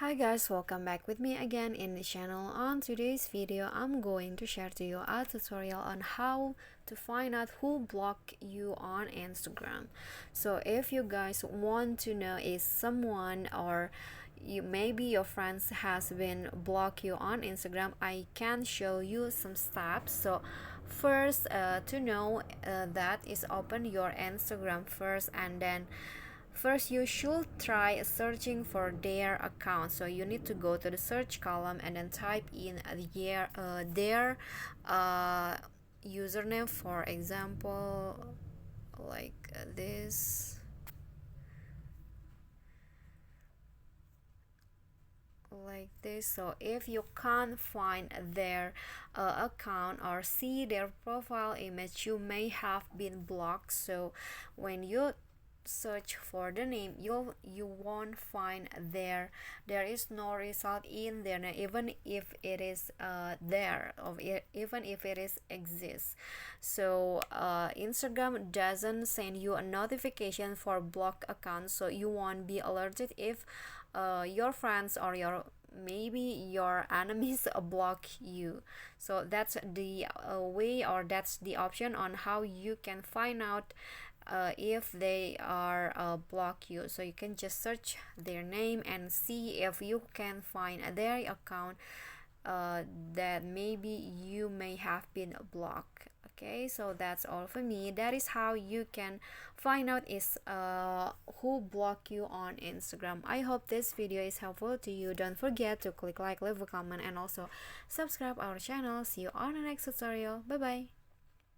Hi guys, welcome back with me again in the channel. On today's video, I'm going to share to you a tutorial on how to find out who blocked you on Instagram. So if you guys want to know if someone or you maybe your friends has been blocked you on Instagram, I can show you some steps. So first, to know that is open your Instagram first, and then first, you should try searching for their account. So you need to go to the search column and then type in their uh, username. For example, like this, like this. So if you can't find their account or see their profile image, you may have been blocked. So when you search for the name, you won't find there is no result in there, even if it is there, or even if it is exists. So Instagram doesn't send you a notification for blocked accounts, so you won't be alerted if your friends or your maybe your enemies block you. So that's the way, or that's the option on how you can find out if they are block you. So you can just search their name and see if you can find their account that maybe you may have been blocked. Okay, so that's all for me. That is how you can find out is who blocked you on Instagram. I hope this video is helpful to you. Don't forget to click like, leave a comment, and also subscribe our channel. See you on the next tutorial. Bye bye.